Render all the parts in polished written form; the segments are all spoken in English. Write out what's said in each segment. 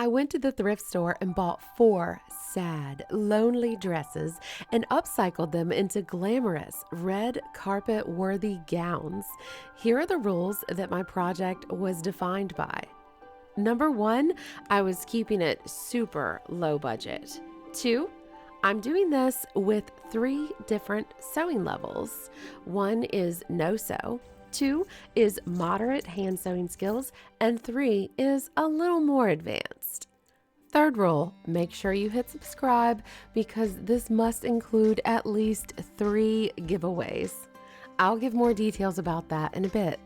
I went to the thrift store and bought 4 sad, lonely dresses and upcycled them into glamorous, red carpet worthy gowns. Here are the rules that my project was defined by. Number 1, I was keeping it super low budget. 2, I'm doing this with 3 different sewing levels. 1 is no sew. 2 is moderate hand sewing skills, and 3 is a little more advanced. Third rule, make sure you hit subscribe because this must include at least 3 giveaways. I'll give more details about that in a bit.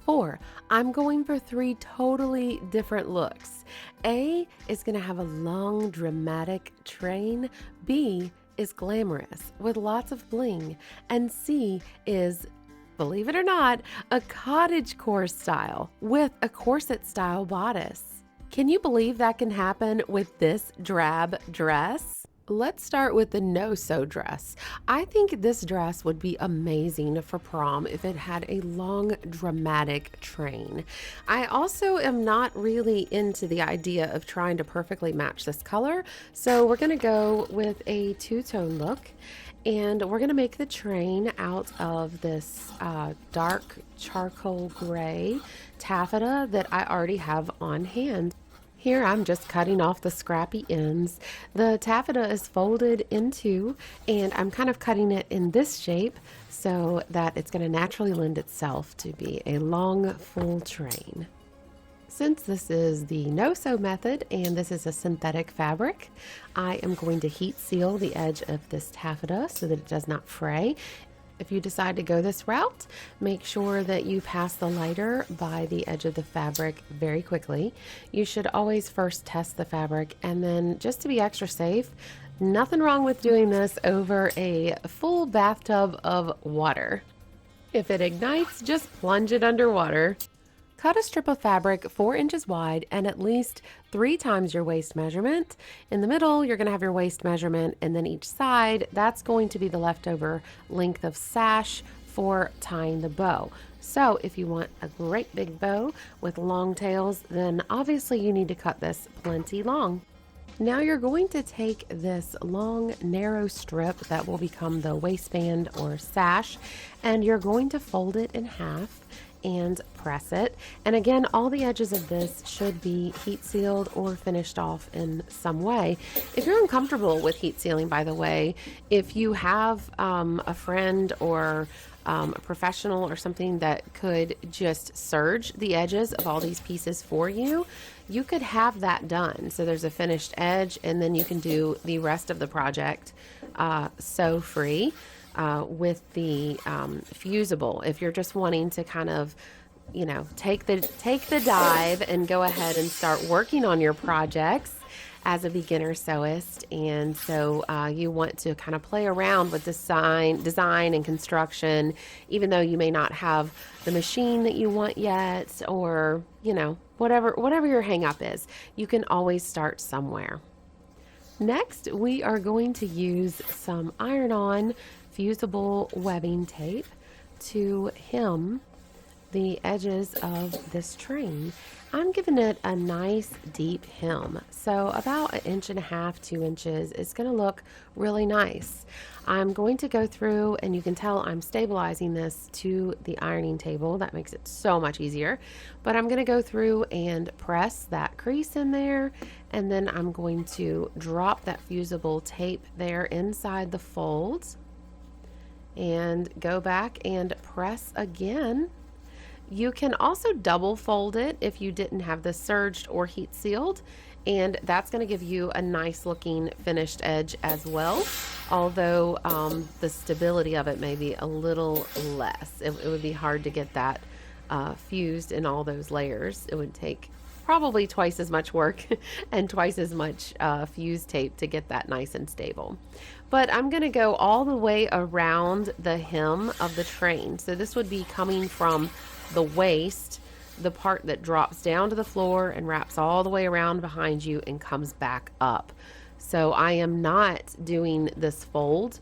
4, I'm going for 3 totally different looks. A is going to have a long, dramatic train. B is glamorous with lots of bling. And C is, believe it or not, a cottagecore style with a corset style bodice. Can you believe that can happen with this drab dress? Let's start with the no-sew dress. I think this dress would be amazing for prom if it had a long, dramatic train. I also am not really into the idea of trying to perfectly match this color, so we're going to go with a two-tone look. And we're going to make the train out of this dark charcoal gray taffeta that I already have on hand. Here I'm just cutting off the scrappy ends. The taffeta is folded in 2, and I'm kind of cutting it in this shape so that it's going to naturally lend itself to be a long, full train. Since this is the no-sew method and this is a synthetic fabric, I am going to heat seal the edge of this taffeta so that it does not fray. If you decide to go this route, make sure that you pass the lighter by the edge of the fabric very quickly. You should always first test the fabric, and then just to be extra safe, nothing wrong with doing this over a full bathtub of water. If it ignites, just plunge it underwater. Cut a strip of fabric 4 inches wide and at least 3 times your waist measurement. In the middle, you're going to have your waist measurement, and then each side, that's going to be the leftover length of sash for tying the bow. So if you want a great big bow with long tails, then obviously you need to cut this plenty long. Now you're going to take this long, narrow strip that will become the waistband or sash, and you're going to fold it in half and press it. And again, all the edges of this should be heat sealed or finished off in some way. If you're uncomfortable with heat sealing, by the way, if you have a friend or a professional or something that could just serge the edges of all these pieces for you, you could have that done. So there's a finished edge, and then you can do the rest of the project sew free. With the fusible, if you're just wanting to kind of, take the dive and go ahead and start working on your projects as a beginner sewist, and so you want to kind of play around with design and construction, even though you may not have the machine that you want yet, or whatever your hang up is, you can always start somewhere. Next, we are going to use some iron-on fusible webbing tape to hem the edges of this train. I'm giving it a nice deep hem, so about 1.5 to 2 inches. It's going to look really nice. I'm going to go through, and you can tell I'm stabilizing this to the ironing table. That makes it so much easier. But I'm going to go through and press that crease in there, and then I'm going to drop that fusible tape there inside the folds and go back and press again. You can also double fold it if you didn't have this serged or heat sealed, and that's going to give you a nice looking finished edge as well, although the stability of it may be a little less. It would be hard to get that fused in all those layers. It would take probably twice as much work and twice as much fuse tape to get that nice and stable. But I'm going to go all the way around the hem of the train. So this would be coming from the waist, the part that drops down to the floor and wraps all the way around behind you and comes back up. So I am not doing this fold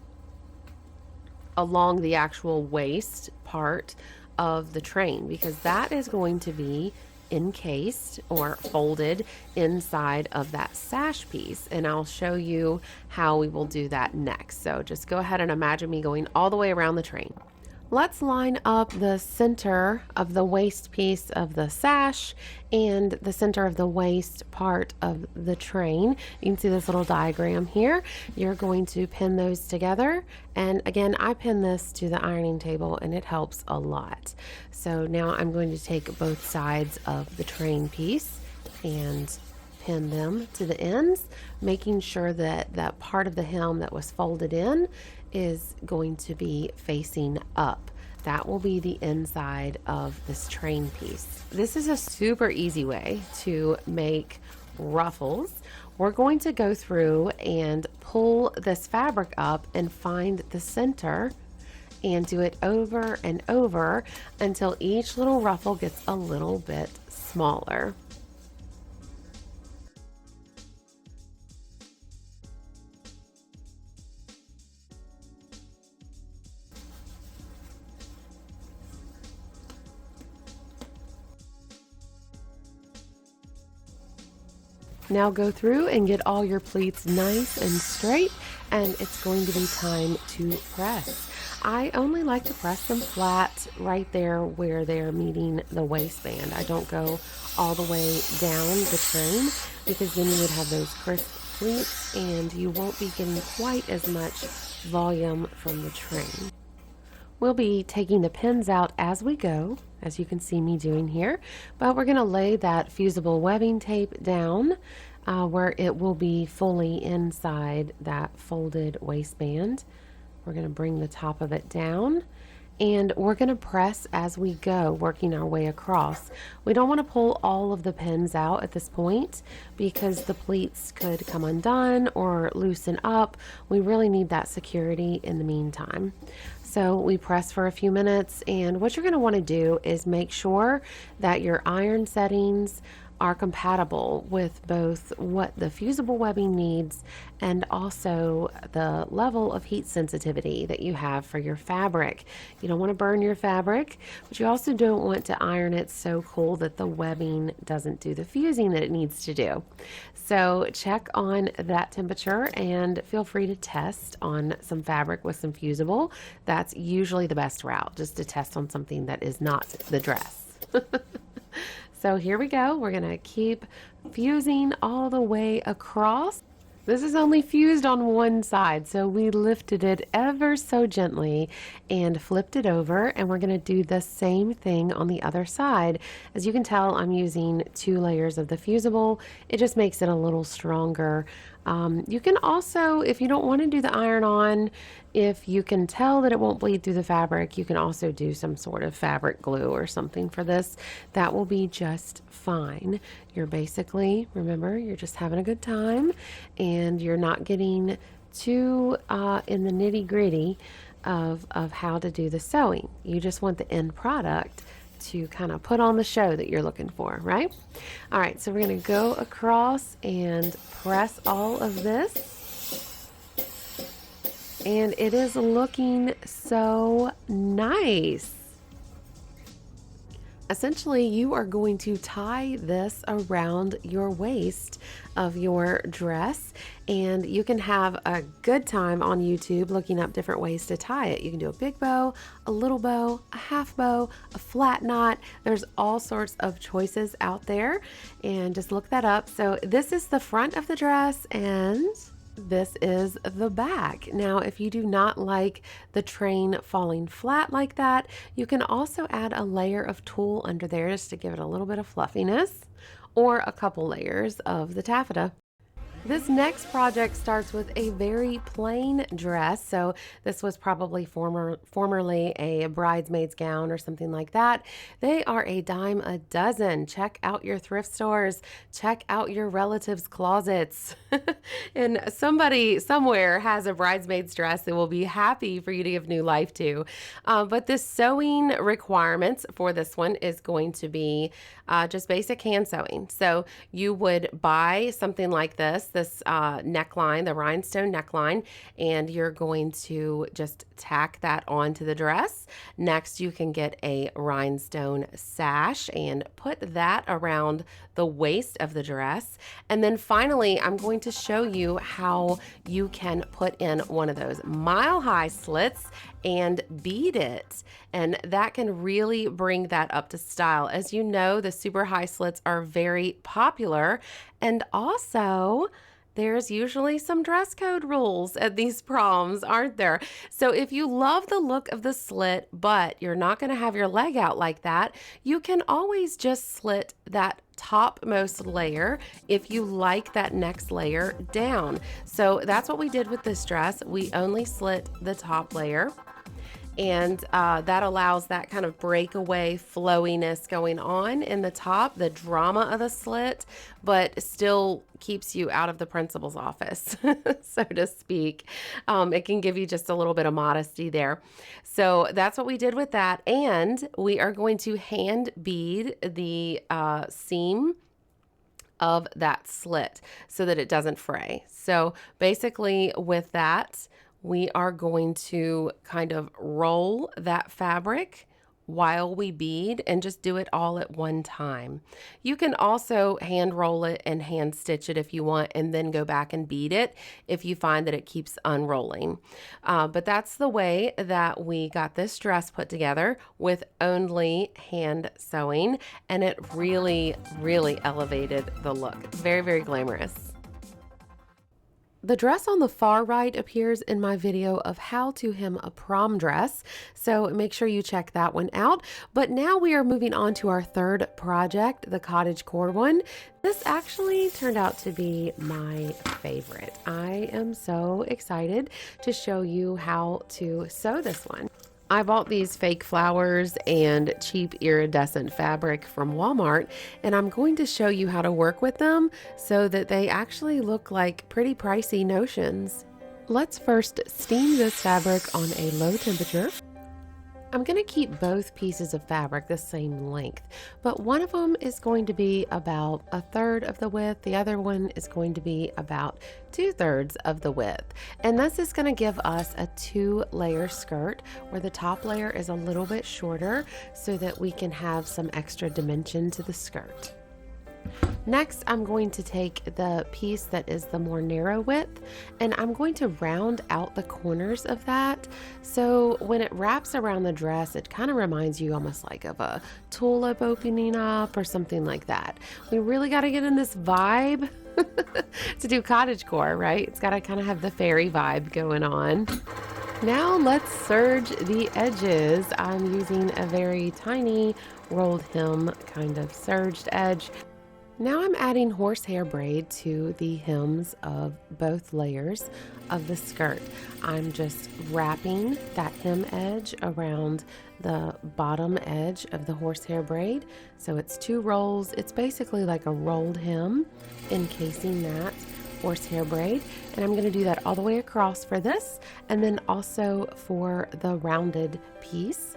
along the actual waist part of the train, because that is going to be encased or folded inside of that sash piece, and I'll show you how we will do that next. So just go ahead and imagine me going all the way around the train. Let's line up the center of the waist piece of the sash and the center of the waist part of the train. You can see this little diagram here. You're going to pin those together. And again, I pin this to the ironing table and it helps a lot. So now I'm going to take both sides of the train piece and pin them to the ends, making sure that that part of the hem that was folded in is going to be facing up. That will be the inside of this train piece. This is a super easy way to make ruffles. We're going to go through and pull this fabric up and find the center and do it over and over until each little ruffle gets a little bit smaller. Now go through and get all your pleats nice and straight, and it's going to be time to press. I only like to press them flat right there where they're meeting the waistband. I don't go all the way down the train because then you would have those crisp pleats and you won't be getting quite as much volume from the train. We'll be taking the pins out as we go, as you can see me doing here, but we're going to lay that fusible webbing tape down where it will be fully inside that folded waistband. We're going to bring the top of it down and we're going to press as we go, working our way across. We don't want to pull all of the pins out at this point because the pleats could come undone or loosen up. We really need that security in the meantime. So we press for a few minutes, and what you're going to want to do is make sure that your iron settings are compatible with both what the fusible webbing needs and also the level of heat sensitivity that you have for your fabric. You don't want to burn your fabric, but you also don't want to iron it so cool that the webbing doesn't do the fusing that it needs to do. So check on that temperature and feel free to test on some fabric with some fusible. That's usually the best route, just to test on something that is not the dress. So here we go. We're going to keep fusing all the way across. This is only fused on one side, so we lifted it ever so gently and flipped it over, and we're going to do the same thing on the other side. As you can tell, I'm using 2 layers of the fusible. It just makes it a little stronger. You can also, if you don't want to do the iron-on, if you can tell that it won't bleed through the fabric, you can also do some sort of fabric glue or something for this. That will be just fine. You're basically, remember, you're just having a good time and you're not getting too in the nitty-gritty of how to do the sewing. You just want the end product to kind of put on the show that you're looking for, right? All right, so we're going to go across and press all of this. And it is looking so nice. Essentially, you are going to tie this around your waist of your dress, and you can have a good time on YouTube looking up different ways to tie it. You can do a big bow, a little bow, a half bow, a flat knot. There's all sorts of choices out there, and just look that up. So this is the front of the dress, and this is the back. Now, if you do not like the train falling flat like that, you can also add a layer of tulle under there just to give it a little bit of fluffiness, or a couple layers of the taffeta. This next project starts with a very plain dress. So this was probably formerly a bridesmaid's gown or something like that. They are a dime a dozen. Check out your thrift stores. Check out your relatives' closets. And somebody somewhere has a bridesmaid's dress that will be happy for you to give new life to. But the sewing requirements for this one is going to be just basic hand sewing. So you would buy something like this neckline, the rhinestone neckline, and you're going to just tack that onto the dress. Next, you can get a rhinestone sash and put that around the waist of the dress. And then finally, I'm going to show you how you can put in one of those mile-high slits and bead it. And that can really bring that up to style. As you know, the super high slits are very popular. And also, there's usually some dress code rules at these proms, aren't there? So if you love the look of the slit, but you're not going to have your leg out like that, you can always just slit that topmost layer if you like that next layer down. So that's what we did with this dress. We only slit the top layer. And that allows that kind of breakaway flowiness going on in the top, the drama of the slit, but still keeps you out of the principal's office, so to speak. It can give you just a little bit of modesty there. So that's what we did with that. And we are going to hand bead the seam of that slit so that it doesn't fray. So basically with that, we are going to kind of roll that fabric while we bead and just do it all at one time. You can also hand roll it and hand stitch it if you want, and then go back and bead it if you find that it keeps unrolling. But that's the way that we got this dress put together with only hand sewing, and it really, really elevated the look. Very, very glamorous. The dress on the far right appears in my video of how to hem a prom dress, so make sure you check that one out. But now we are moving on to our third project, the cottage cord one. This actually turned out to be my favorite. I am so excited to show you how to sew this one. I bought these fake flowers and cheap iridescent fabric from Walmart, and I'm going to show you how to work with them so that they actually look like pretty pricey notions. Let's first steam this fabric on a low temperature. I'm going to keep both pieces of fabric the same length, but one of them is going to be about 1/3 of the width. The other one is going to be about 2/3 of the width. And this is going to give us a 2-layer skirt where the top layer is a little bit shorter so that we can have some extra dimension to the skirt. Next, I'm going to take the piece that is the more narrow width, and I'm going to round out the corners of that. So when it wraps around the dress, it kind of reminds you almost like of a tulip opening up or something like that. We really got to get in this vibe to do cottagecore, right? It's got to kind of have the fairy vibe going on. Now let's serge the edges. I'm using a very tiny rolled hem kind of serged edge. Now I'm adding horsehair braid to the hems of both layers of the skirt. I'm just wrapping that hem edge around the bottom edge of the horsehair braid. So it's 2 rolls. It's basically like a rolled hem encasing that horsehair braid. And I'm going to do that all the way across for this, and then also for the rounded piece.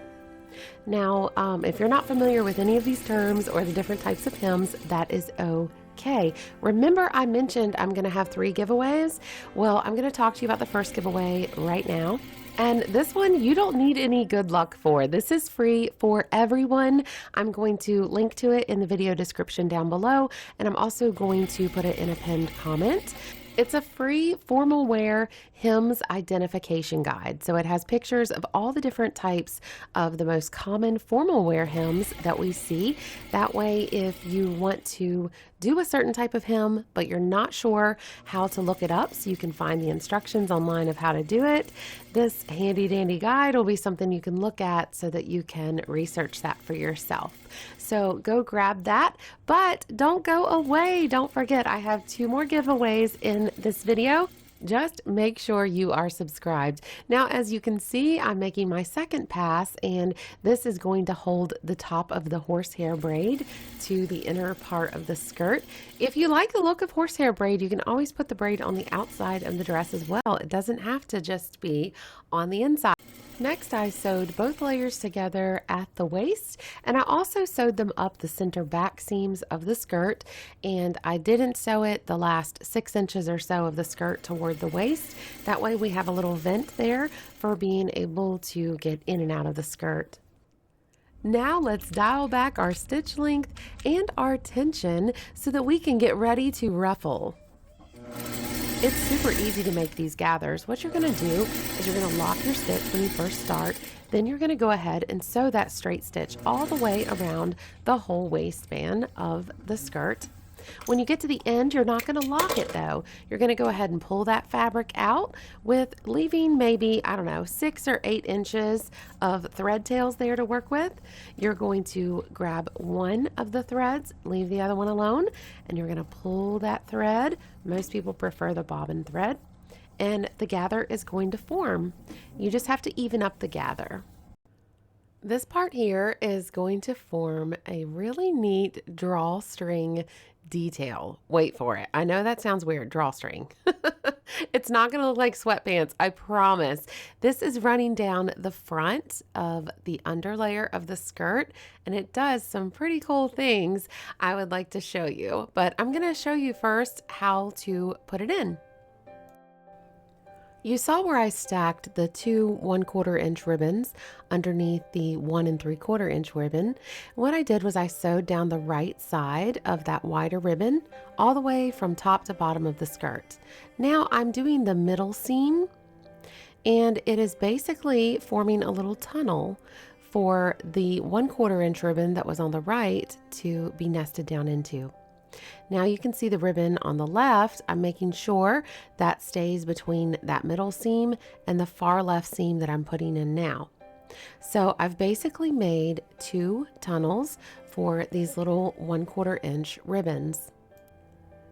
Now, if you're not familiar with any of these terms or the different types of hems, that is okay. Remember I mentioned I'm going to have 3 giveaways? Well, I'm going to talk to you about the first giveaway right now. And this one, you don't need any good luck for. This is free for everyone. I'm going to link to it in the video description down below, and I'm also going to put it in a pinned comment. It's a free formal wear hems identification guide. So it has pictures of all the different types of the most common formal wear hems that we see. That way, if you want to do a certain type of hem, but you're not sure how to look it up, so you can find the instructions online of how to do it, this handy dandy guide will be something you can look at so that you can research that for yourself. So go grab that, but don't go away. Don't forget, I have 2 more giveaways in this video. Just make sure you are subscribed. Now, as you can see, I'm making my second pass, and this is going to hold the top of the horsehair braid to the inner part of the skirt. If you like the look of horsehair braid, you can always put the braid on the outside of the dress as well. It doesn't have to just be on the inside. Next, I sewed both layers together at the waist, and I also sewed them up the center back seams of the skirt, and I didn't sew it the last 6 inches or so of the skirt toward the waist. That way we have a little vent there for being able to get in and out of the skirt. Now let's dial back our stitch length and our tension so that we can get ready to ruffle. It's super easy to make these gathers. What you're going to do is you're going to lock your stitch when you first start. Then you're going to go ahead and sew that straight stitch all the way around the whole waistband of the skirt. When you get to the end, you're not going to lock it though. You're going to go ahead and pull that fabric out with leaving maybe, I don't know, 6 or 8 inches of thread tails there to work with. You're going to grab one of the threads, leave the other one alone, and you're going to pull that thread. Most people prefer the bobbin thread, and the gather is going to form. You just have to even up the gather. This part here is going to form a really neat drawstring detail. Wait for it. I know that sounds weird, drawstring. It's not going to look like sweatpants, I promise. This is running down the front of the underlayer of the skirt, and it does some pretty cool things I would like to show you. But I'm going to show you first how to put it in. You saw where I stacked the 2 1/4 inch ribbons underneath the 1 3/4 inch ribbon. What I did was I sewed down the right side of that wider ribbon all the way from top to bottom of the skirt. Now I'm doing the middle seam, and it is basically forming a little tunnel for the 1/4 inch ribbon that was on the right to be nested down into. Now you can see the ribbon on the left. I'm making sure that stays between that middle seam and the far left seam that I'm putting in now. So I've basically made 2 tunnels for these little 1/4 inch ribbons.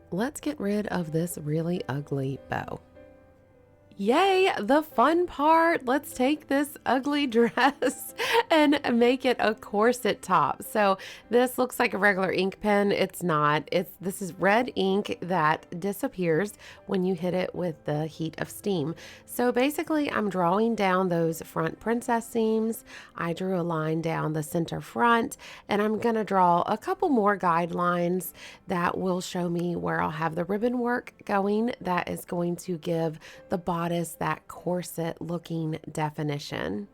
Let's get rid of this really ugly bow. Yay, the fun part. Let's take this ugly dress and make it a corset top. So this looks like a regular ink pen. It's not. This is red ink that disappears when you hit it with the heat of steam. So basically I'm drawing down those front princess seams. I drew a line down the center front, and I'm going to draw a couple more guidelines that will show me where I'll have the ribbon work going that is going to give the bodice that corset looking definition.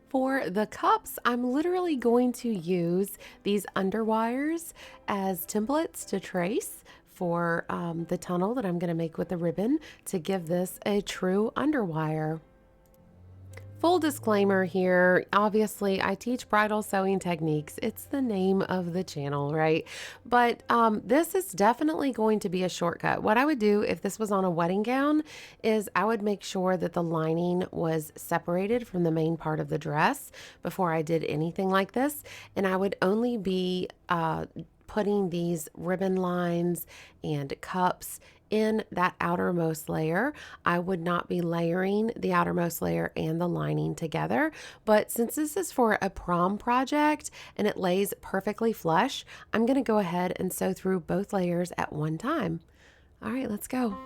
For the cups, I'm literally going to use these underwires as templates to trace for the tunnel that I'm going to make with the ribbon to give this a true underwire. Full disclaimer here, obviously I teach bridal sewing techniques. It's the name of the channel, right? But this is definitely going to be a shortcut. What I would do if this was on a wedding gown is I would make sure that the lining was separated from the main part of the dress before I did anything like this. And I would only be putting these ribbon lines and cups in that outermost layer. I would not be layering the outermost layer and the lining together, but since this is for a prom project and it lays perfectly flush, I'm going to go ahead and sew through both layers at one time. All right, let's go.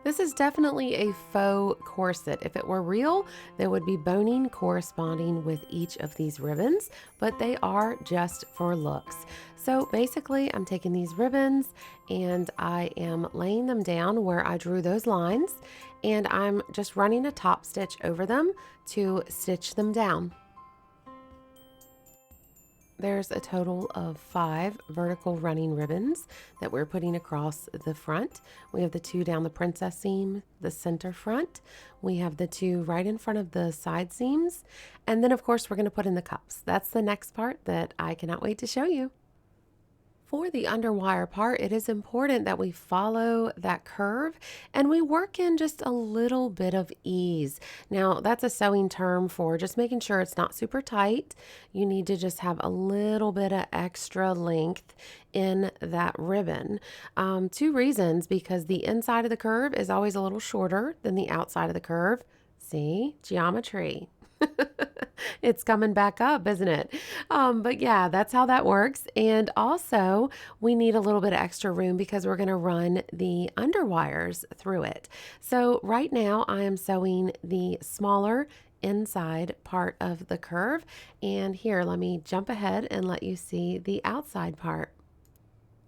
This is definitely a faux corset. If it were real, there would be boning corresponding with each of these ribbons, but they are just for looks. So basically, I'm taking these ribbons and I am laying them down where I drew those lines, and I'm just running a top stitch over them to stitch them down. There's a total of 5 vertical running ribbons that we're putting across the front. We have the 2 down the princess seam, the center front. We have the 2 right in front of the side seams. And then of course we're going to put in the cups. That's the next part that I cannot wait to show you. For the underwire part, it is important that we follow that curve and we work in just a little bit of ease. Now, that's a sewing term for just making sure it's not super tight. You need to just have a little bit of extra length in that ribbon. 2 reasons, because the inside of the curve is always a little shorter than the outside of the curve. See, geometry. It's coming back up, isn't it? But yeah, that's how that works. And also we need a little bit of extra room because we're going to run the underwires through it. So right now I am sewing the smaller inside part of the curve. And here, let me jump ahead and let you see the outside part.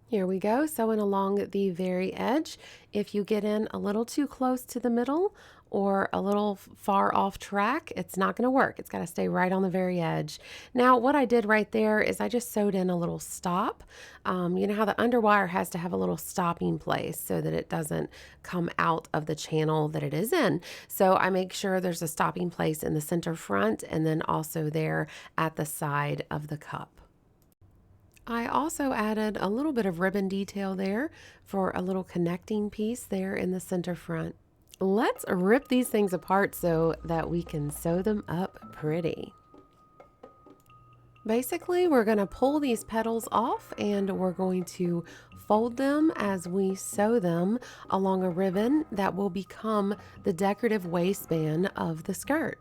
Here we go, sewing along the very edge. If you get in a little too close to the middle or a little far off track, it's not going to work. It's got to stay right on the very edge. Now, what I did right there is I just sewed in a little stop. You know how the underwire has to have a little stopping place so that it doesn't come out of the channel that it is in. So I make sure there's a stopping place in the center front and then also there at the side of the cup. I also added a little bit of ribbon detail there for a little connecting piece there in the center front. Let's rip these things apart so that we can sew them up pretty. Basically, we're going to pull these petals off and we're going to fold them as we sew them along a ribbon that will become the decorative waistband of the skirt.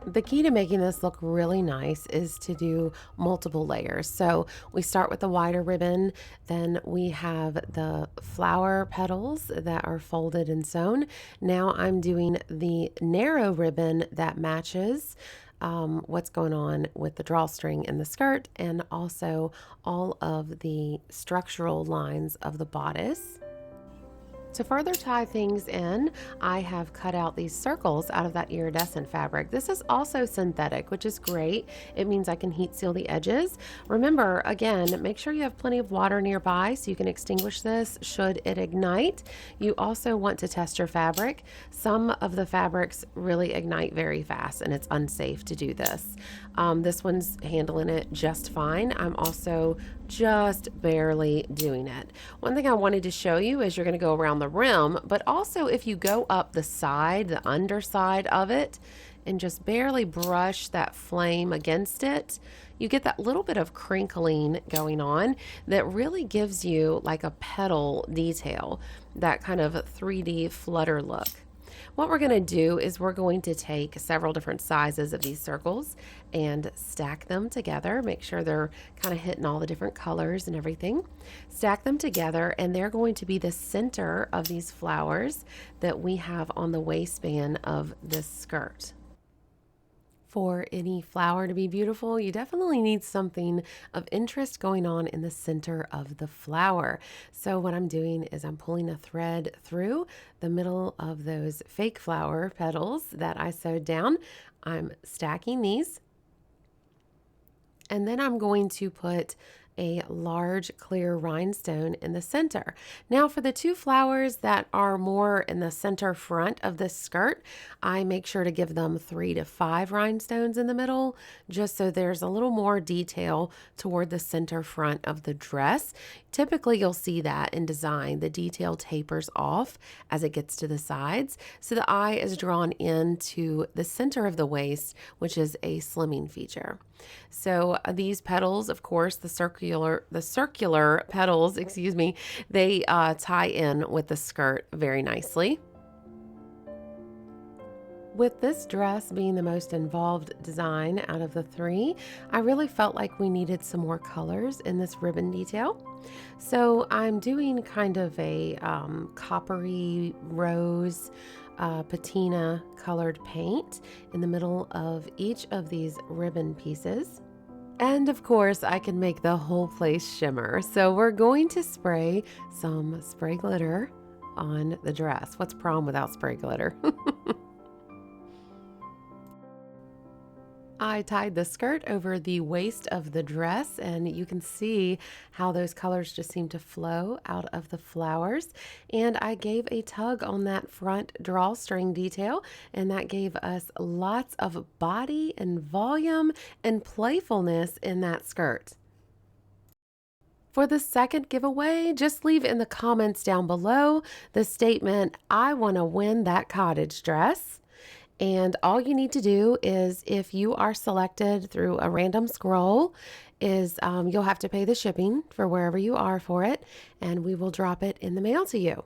The key to making this look really nice is to do multiple layers. So we start with the wider ribbon, then we have the flower petals that are folded and sewn. Now I'm doing the narrow ribbon that matches what's going on with the drawstring in the skirt and also all of the structural lines of the bodice. To further tie things in, I have cut out these circles out of that iridescent fabric. This is also synthetic, which is great. It means I can heat seal the edges. Remember, again, make sure you have plenty of water nearby so you can extinguish this should it ignite. You also want to test your fabric. Some of the fabrics really ignite very fast and it's unsafe to do this. This one's handling it just fine. I'm also just barely doing it. One thing I wanted to show you is you're going to go around the rim, but also if you go up the side, the underside of it, and just barely brush that flame against it, you get that little bit of crinkling going on that really gives you like a petal detail, that kind of 3D flutter look. What we're going to do is we're going to take several different sizes of these circles and stack them together. Make sure they're kind of hitting all the different colors and everything. Stack them together and they're going to be the center of these flowers that we have on the waistband of this skirt. For any flower to be beautiful, you definitely need something of interest going on in the center of the flower. So what I'm doing is I'm pulling a thread through the middle of those fake flower petals that I sewed down. I'm stacking these, and then I'm going to put a large clear rhinestone in the center. Now for the two flowers that are more in the center front of this skirt, I make sure to give them 3 to 5 rhinestones in the middle, just so there's a little more detail toward the center front of the dress. Typically you'll see that in design, the detail tapers off as it gets to the sides, so the eye is drawn into the center of the waist, which is a slimming feature. So these petals, of course, the circular petals, excuse me, they tie in with the skirt very nicely. With this dress being the most involved design out of the 3, I really felt like we needed some more colors in this ribbon detail. So I'm doing kind of a coppery rose patina colored paint in the middle of each of these ribbon pieces. And of course, I can make the whole place shimmer. So we're going to spray some spray glitter on the dress. What's prom without spray glitter? I tied the skirt over the waist of the dress, and you can see how those colors just seem to flow out of the flowers. And I gave a tug on that front drawstring detail, and that gave us lots of body and volume and playfulness in that skirt. For the second giveaway, just leave in the comments down below the statement, "I want to win that cottage dress." And all you need to do is, if you are selected through a random scroll, is you'll have to pay the shipping for wherever you are for it, and we will drop it in the mail to you.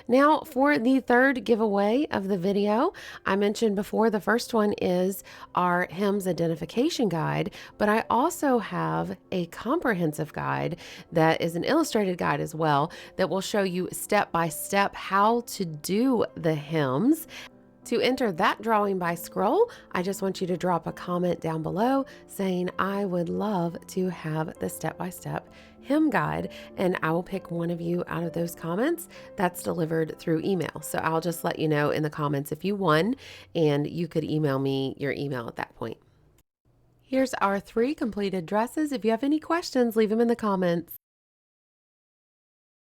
Now, for the third giveaway of the video, I mentioned before the first one is our hymns identification guide, but I also have a comprehensive guide that is an illustrated guide as well that will show you step by step how to do the hymns. To enter that drawing by scroll, I just want you to drop a comment down below saying, I would love to have the step-by-step hem guide, and I will pick one of you out of those comments. That's delivered through email. So I'll just let you know in the comments if you won, and you could email me your email at that point. Here's our 3 completed dresses. If you have any questions, leave them in the comments.